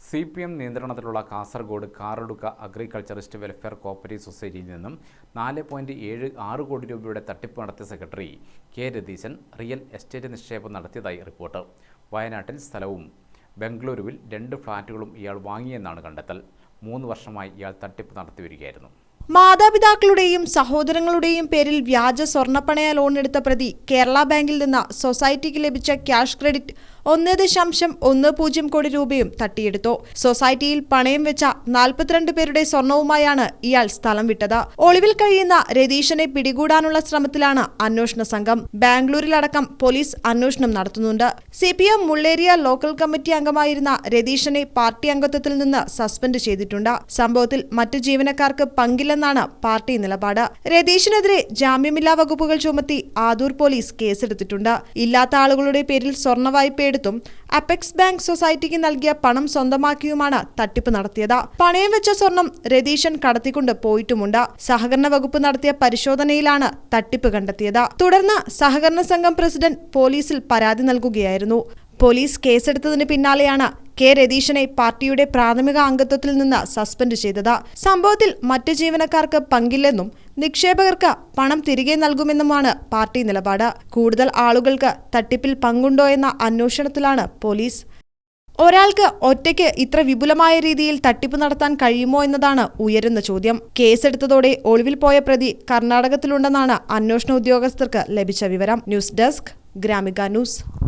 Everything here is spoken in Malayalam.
CPM നിയന്ത്രണത്തിലുള്ള Kasaragod Karadka agriculturist welfare cooperative സൊസൈറ്റിയിൽ നിന്നും 4.76 കോടി രൂപയുടെ തട്ടിപ്പ് നടത്തിയ secretary K Ratheesan real estate നിക്ഷേപം നടത്തിയതായി റിപ്പോർട്ട്. വയനാട്ടിൽ സ്ഥലവും ബംഗളൂരുവിൽ 2 ഫ്ളാറ്റുകളും ഇയാൾ വാങ്ങിയെന്നാണ് കണ്ടെത്തൽ. 3 വർഷമായി ഇയാൾ തട്ടിപ്പ് നടത്തിവരികയായിരുന്നു. മാതാപിതാക്കളുടെയും സഹോദരങ്ങളുടെയും പേരിൽ വ്യാജ സ്വർണ്ണപ്പണയ ലോൺ എടുത്ത പ്രതി കേരള ബാങ്കിൽ നിന്ന് സൊസൈറ്റിക്ക് ലഭിച്ച ക്യാഷ് ക്രെഡിറ്റ് 1.10 കോടി രൂപയും തട്ടിയെടുത്തു. സൊസൈറ്റിയിൽ പണയം വെച്ച 42 പേരുടെ സ്വർണവുമായാണ് ഇയാൾ സ്ഥലം വിട്ടത്. ഒളിവിൽ കഴിയുന്ന രതീശനെ പിടികൂടാനുള്ള ശ്രമത്തിലാണ് അന്വേഷണ സംഘം. ബാംഗ്ലൂരിലടക്കം പോലീസ് അന്വേഷണം നടത്തുന്നുണ്ട്. CPM മുള്ളേരിയ ലോക്കൽ കമ്മിറ്റി അംഗമായിരുന്ന രതീശനെ പാർട്ടി അംഗത്വത്തിൽ നിന്ന് സസ്പെൻഡ് ചെയ്തിട്ടുണ്ട്. സംഭവത്തിൽ മറ്റു ജീവനക്കാർക്ക് പങ്കില്ലെന്നാണ് പാർട്ടി നിലപാട്. രതീശനെതിരെ ജാമ്യമില്ലാ വകുപ്പുകൾ ചുമത്തി ആദൂർ പോലീസ് കേസെടുത്തിട്ടുണ്ട്. ഇല്ലാത്ത ആളുകളുടെ പേരിൽ സ്വർണ്ണ വായ്പ എടുത്തും അപെക്സ് ബാങ്ക് സൊസൈറ്റിക്ക് നൽകിയ പണം സ്വന്തമാക്കിയുമാണ് തട്ടിപ്പ് നടത്തിയത്. പണയം വെച്ച സ്വർണം രതീശൻ കടത്തിക്കൊണ്ട് പോയിട്ടുമുണ്ട്. സഹകരണ വകുപ്പ് നടത്തിയ പരിശോധനയിലാണ് തട്ടിപ്പ് കണ്ടെത്തിയത്. തുടർന്ന് സഹകരണ സംഘം പ്രസിഡന്റ് പോലീസിൽ പരാതി നൽകുകയായിരുന്നു. പോലീസ് കേസെടുത്തതിന് പിന്നാലെയാണ് കെ രതീശനെ പാർട്ടിയുടെ പ്രാഥമിക അംഗത്വത്തിൽ നിന്ന് സസ്പെൻഡ് ചെയ്തത്. സംഭവത്തിൽ മറ്റ് ജീവനക്കാർക്ക് പങ്കില്ലെന്നും നിക്ഷേപകർക്ക് പണം തിരികെ നൽകുമെന്നുമാണ് പാർട്ടി നിലപാട്. കൂടുതൽ ആളുകൾക്ക് തട്ടിപ്പിൽ പങ്കുണ്ടോ എന്ന അന്വേഷണത്തിലാണ് പോലീസ്. ഒരാൾക്ക് ഒറ്റയ്ക്ക് ഇത്ര വിപുലമായ രീതിയിൽ തട്ടിപ്പ് നടത്താൻ കഴിയുമോ എന്നതാണ് ഉയരുന്ന ചോദ്യം. കേസെടുത്തതോടെ ഒളിവിൽ പോയ പ്രതി കർണാടകത്തിലുണ്ടെന്നാണ് അന്വേഷണ ഉദ്യോഗസ്ഥർക്ക് ലഭിച്ച വിവരം. News desk Gramika news.